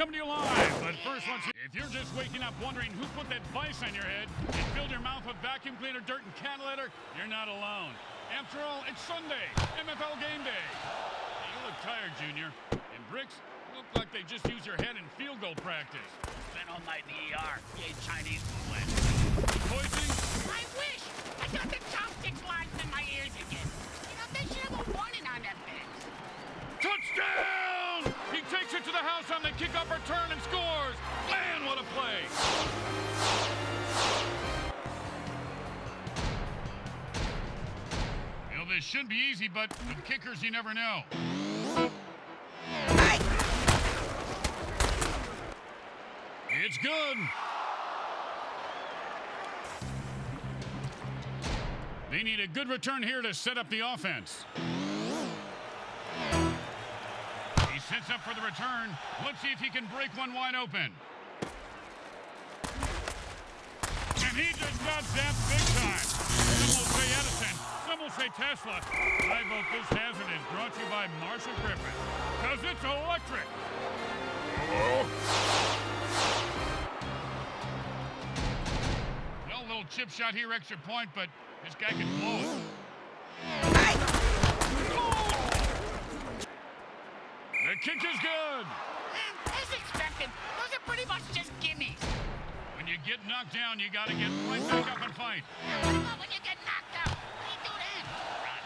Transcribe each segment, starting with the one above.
coming to you live. But first, if you're just waking up wondering who put that vice on your head and filled your mouth with vacuum cleaner, dirt, and cat litter, you're not alone. After all, it's Sunday, MFL game day. Hey, you look tired, Junior. And Bricks, you look like they just used your head in field goal practice. Spent all night in the ER. Gave Chinese food last. Poisoning? I wish! I got the chopsticks lodged in my ears again. You know, they should have a warning on them things. Touchdown! He takes it to the house on the kickoff return and scores. Man, what a play! You know, this should be easy, but with kickers, you never know. It's good. They need a good return here to set up the offense. He sets up for the return. Let's see if he can break one wide open. And he just got zapped big time. Some will say Edison, some will say Tesla. I vote this hazard is brought to you by Marshall Griffin, because it's electric. Well, a little chip shot here, extra point, but this guy can blow it. The kick is good. As expected, those are pretty much just gimmies. When you get knocked down, you got to get right back up and fight. What about when you get knocked out? What do you do then? Run.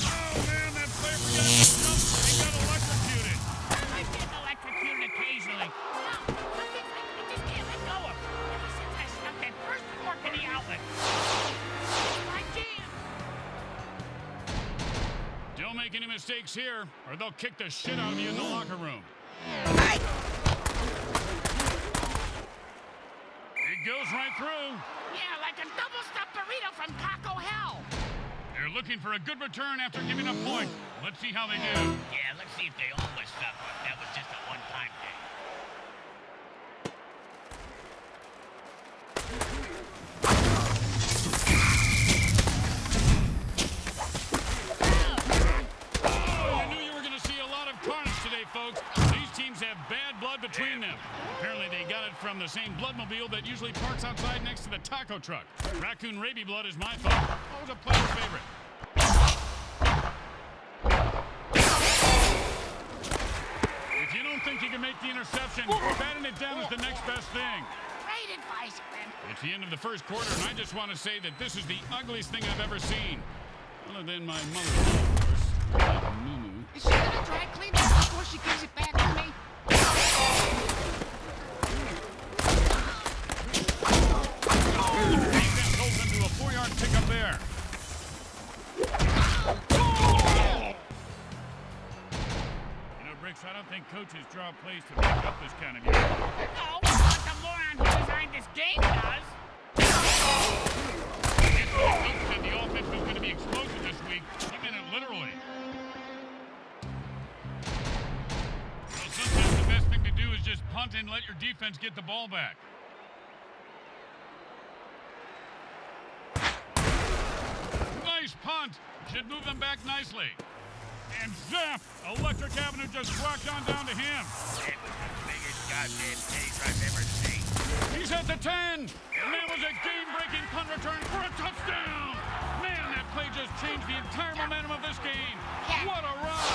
Oh, man, that player forgot to jump. He got electrocuted. I've been electrocuted occasionally. No, some things I just can't let go of. Ever since I stuck that first fork in the outlet. My jam. Don't make any mistakes here, or they'll kick the shit out of you in the locker room. It goes right through. Yeah, like a double-stuffed burrito from Taco Hell. They're looking for a good return after giving up points. Let's see how they do. Yeah, let's see if they always suck, or if that was just a one-time thing. Oh, you knew you were going to see a lot of carnage today, folks. These teams have bad blood between them. Apparently, they got it from the same bloodmobile that usually parks outside next to the taco truck. Raccoon rabies blood is my fault. What was a player's favorite? If you don't think you can make the interception, batting it down is the next best thing. Great advice, Glenn. It's the end of the first quarter, and I just want to say that this is the ugliest thing I've ever seen. Other than my mother, of course. Moo-moo. Is she gonna dry clean that before she gives it back to me? That goes into a 4-yard pickup there. You know, Bricks, I don't think coaches draw plays to make up this kind of game. No, but the moron who designed this game does. Coach said the offense was going to be explosive this week. He meant it literally. Well, sometimes the best thing to do is just punt and let your defense get the ball back. Nice punt. Should move them back nicely. And zap! Electric Avenue just rocked on down to him. That was the biggest goddamn taste I've ever seen. He's at the 10. And that was a game-breaking punt return for a touchdown. Man, that play just changed the entire momentum of this game. What a run.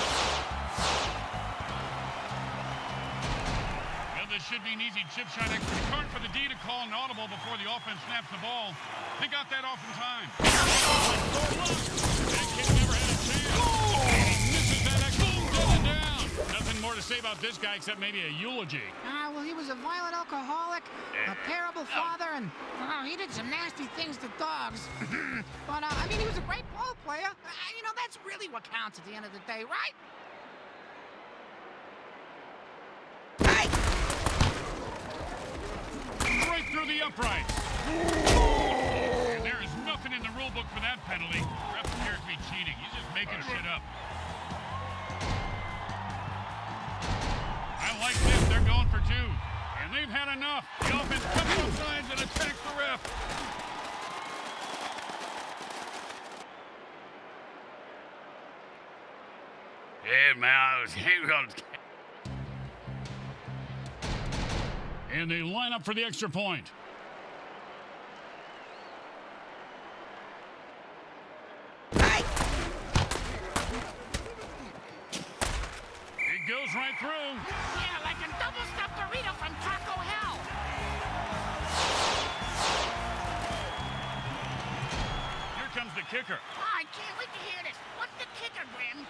Well, this should be an easy chip shot. It's hard for the D to call an audible before the offense snaps the ball. They got that off in time. That kid never had a chance. Misses that excellent dead and down. Nothing more to say about this guy except maybe a eulogy. Well, he was a violent alcoholic, a terrible father, and he did some nasty things to dogs. But, I mean, he was a great ball player. You know, that's really what counts at the end of the day, right? Right through the uprights. And there is nothing in the rule book for that penalty. Ref appears to be cheating. He's just making shit up. I like this. They're going for two. And they've had enough. The offense comes both sides and attacks the ref. kid, man. And they line up for the extra point. It goes right through. Yeah, like a double-stuffed burrito from Taco Hell. Here comes the kicker. Oh, I can't wait to hear this. What's the kicker, Grim?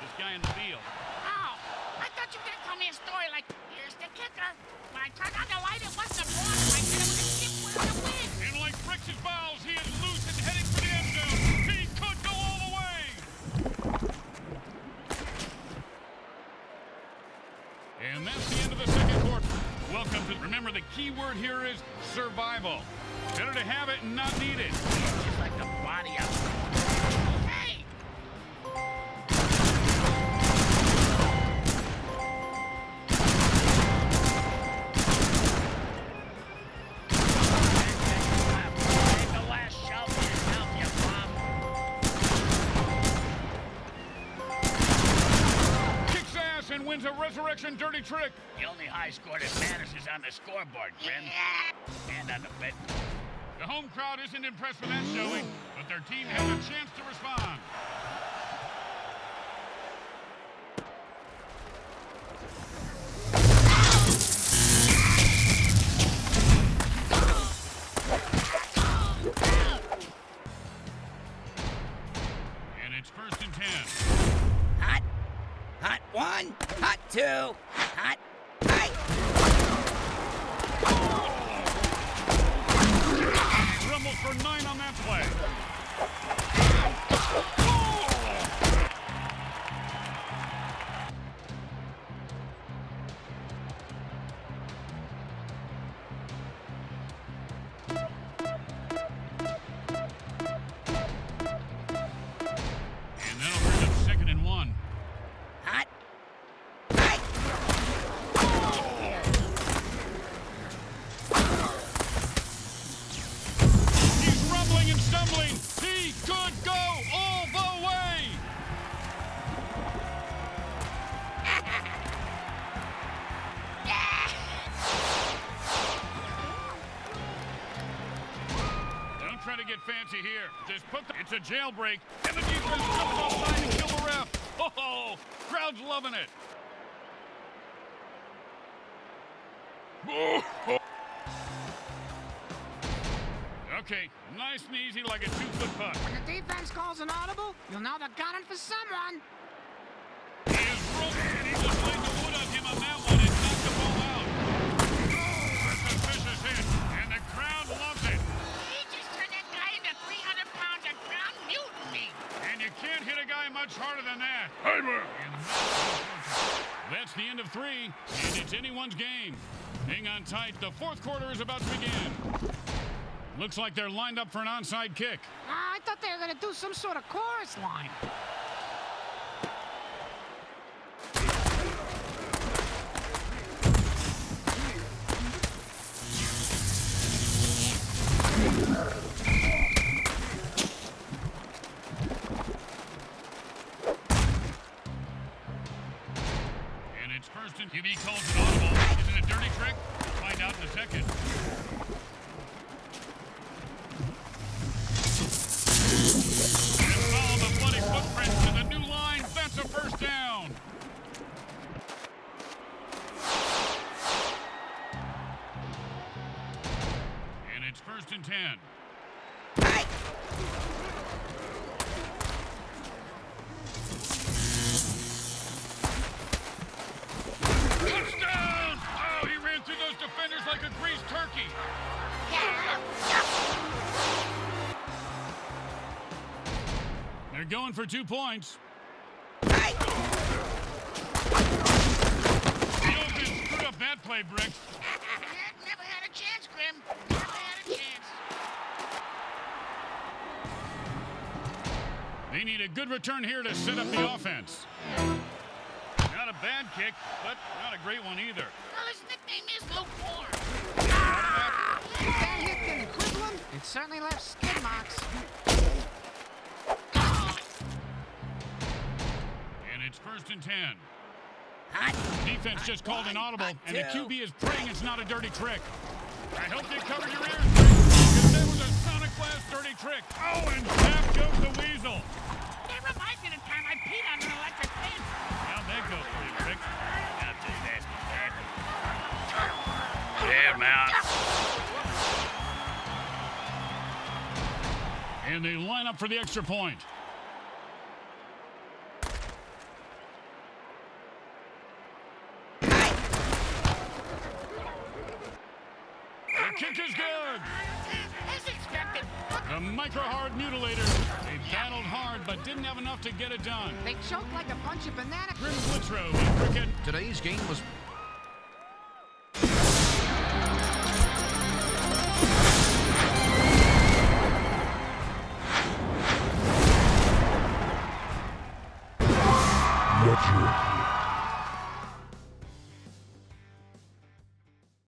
This guy in the field. Oh, I thought you were going to tell me a story like, here's the kicker. When I turned on the light, it wasn't a block. I said it was a skip with a win. And like bricks and balls, he is loose and heading for the end zone. He could go all the way. And that's the end of the second quarter. Welcome to, remember the key word here is survival. Better to have it and not need it. Just like the body of... Hey! Take the last shot for yourself, you bum. Kicks ass and wins a resurrection dirty trick. The only high score that matters is on the scoreboard, Grim. And on the bet. The home crowd isn't impressed with that showing, but their team has a chance to respond. And it's 1st and 10. Hot. Hot 1. Hot 2. Hot. Hey. Rumbles for 9 on that play. And that'll bring up 2nd and 1. Hot. Hey. He's rumbling and stumbling. He could go all the way. Don't try to get fancy here. Just put the... It's a jailbreak. And the defense jumps offside and kill the ref. Oh, crowd's loving it. Okay, nice and easy like a 2-foot putt. When the defense calls an audible, you'll know they're gunning for someone. He is rolling, and he just laid the wood on him on that one and knocked the ball out. That's a vicious hit, and the crowd loves it. He just turned that guy into 300 pounds of ground mutiny. And you can't hit a guy much harder than that. That's the end of 3, and it's anyone's game. Hang on tight, the 4th quarter is about to begin. Looks like they're lined up for an onside kick. I thought they were going to do some sort of chorus line. And it's 1st and QB calls an audible. Is it a dirty trick? We'll find out in a second. And follow the bloody footprints to the new line. That's a 1st down. And it's 1st and 10. Hey. Touchdown! Oh, he ran through those defenders like a greased turkey. They're going for 2 points. Hey. The offense screwed up that play, Brick. Never had a chance, Grim. Never had a chance. They need a good return here to set up the offense. Not a bad kick, but not a great one either. Well, his nickname is Lukewarm. If that hit didn't cripple him, it certainly left skid marks. And it's 1st and 10. Hot. Defense just called an audible, Hot and the two. QB is praying it's not a dirty trick. I hope you covered your ears, because that was a Sonic Blast dirty trick. Oh, and down goes the weasel. That reminds me of the time I peed on an electric fence. How'd that go for you, Rick? I'm just asking, Dad. There, man. And they line up for the extra point. The kick is good. As expected. The Microhard Mutilators. They battled hard, but didn't have enough to get it done. They choked like a bunch of banana. Grim Blitzrow and Cricket. Today's game was